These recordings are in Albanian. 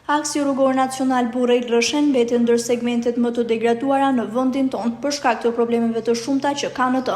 Aksi rrugor nacional Burrejt-Rrëshen mbetet ndër segmentet më të degraduara në vendin tonë për shkak të problemeve të shumta që ka në të.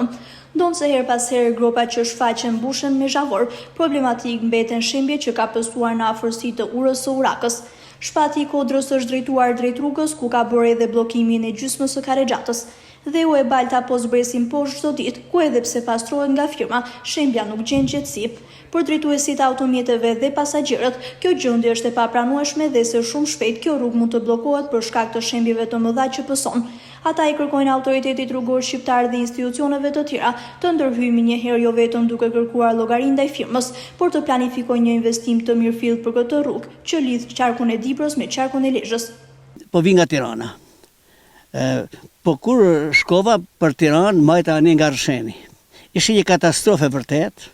Ndonse her pas here gropat që shfaqen mbushen me zhavor, problematik mbeten shembje që ka pësuar në afërsi të urës së Urakës. Shpati i Kodrës është drejtuar drejt rrugës ku ka bërë edhe bllokimin e gjysmës së Karexhatës. Dhe u e balta po zbresin poshtë çdo ditë, ku edhe pse pastrohet nga firma, shembja nuk gjen gjatësi. Për drejtuesit e automjeteve dhe pasagjerët, kjo gjendje është e papranueshme dhe se shumë shpejt kjo rrugë mund të bllokohet për shkak të shembjeve të mëdha që pëson. Ata i kërkojnë autoritetit rrugor shqiptar dhe institucioneve të tjera të ndërhyjnë një herë jo vetëm duke kërkuar llogari ndaj firmës, por të planifikojnë një investim të mirëfillt për këtë rrugë që lidh qarkun e Dibrës me qarkun e Lezhës. Po vi nga Tirana. Po kur shkova për Tiranë, majta ani nga Rrësheni. Ishte një katastrofë vërtet.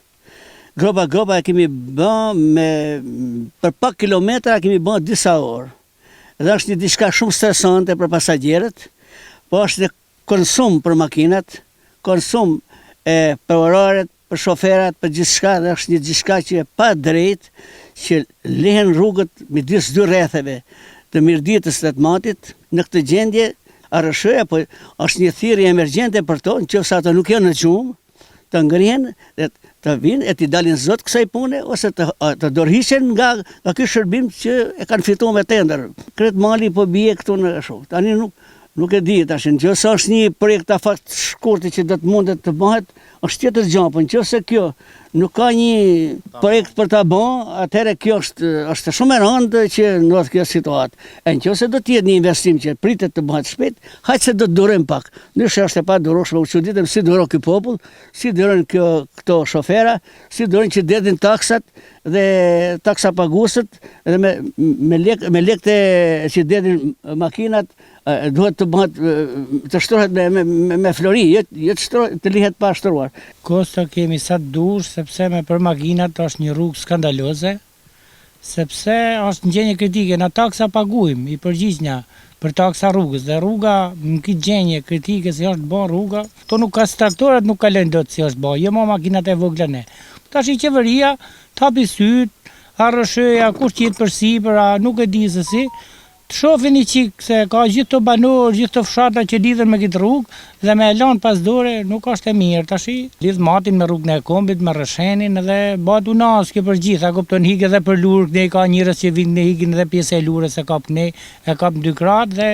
Gropa e kemi bën për pak kilometra kemi bën disa orë. Dhe është një diçka shumë stresante për pasagjerët, po është konsum për makinat, konsum për orarët, për shoferat, për gjithçka, dhe është një diçka që e pa drejt që lihen rrugët midis dy rrethave të mirëdietës së matit. Në këtë gjendje Arrëshëja po është një thirrje emergjente për to, nëse ato nuk janë në gjumë, të ngrihen dhe të vinë e t'i dalin zot kësaj pune ose të dorëhiqen nga ky shërbim që e kanë fituar me tender. Kret mali po bie këtu në shoh. Tani nuk e di tash, nëse është një projekt afat shkurtë që do të mundet të bëhet, është tjetër gjë, po nëse kjo nuk ka një projekt për ta bën, atëherë kjo është shumë e rëndë që ndodh kjo situatë. E nëse do të jetë një investim që pritet të bëhet shpejt, hajtë se do të durojmë pak. Ndryshe është e padurueshme, u çuditem si duron ky popull, si duron këto shofera, si duron që dedin taksat dhe taksa paguesët dhe me lekë që dedin makinat duhet të bëhet të shtrohet me flori, të lihet pa shtruar. Kosto kemi sa të dush, sepse me për makinat është një rrugë skandaloze, sepse është në gjendje kritike, na taksa paguajmë i përgjithshna për taksa rrugës, dhe rruga në këtë gjendje kritike si është bën rruga, to nuk ka traktorët nuk kalojnë dot si është bën, jo më makinat e vogla ne. Tash i qeveria tapi syt, Arrëshëja, kush qiet për sipër, nuk e di se si. Të shohin qik se ka gjithë të banorë, gjithë të fshata që lidhen me këtë rrugë dhe me lanë pas dore nuk është e mirë tashi. Lidh matin me rrugën e Kombit, me Rrëshenin dhe bëhet unas kjo për gjitha, kupton hik edhe për lurë, ne ka njerëz që vinë ne hikin edhe pjesë e lurës e kap ne, e kap 2 kratë dhe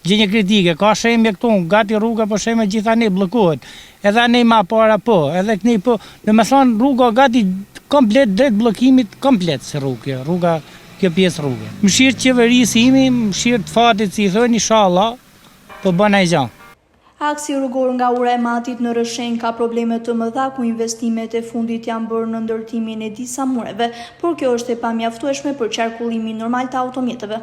gjendje kritike, ka shembe këtu, gati rruga po shembe gjitha ne bllokohet. Edhe ne ma para po, edhe këni po, domethënë rruga gati komplet drejt bllokimit komplet se rruga kjo pjesë rrugë. Mëshirë qeverisë imi, mëshirë të fatit, si i thënë, inshallah, po bën ai gjë. Aksi rrugor nga ura e matit në Rrëshen ka probleme të mëdha ku investimet e fundit janë bërë në ndërtimin e disa mureve, por kjo është e pamjaftueshme për qarkullimin normal të automjeteve.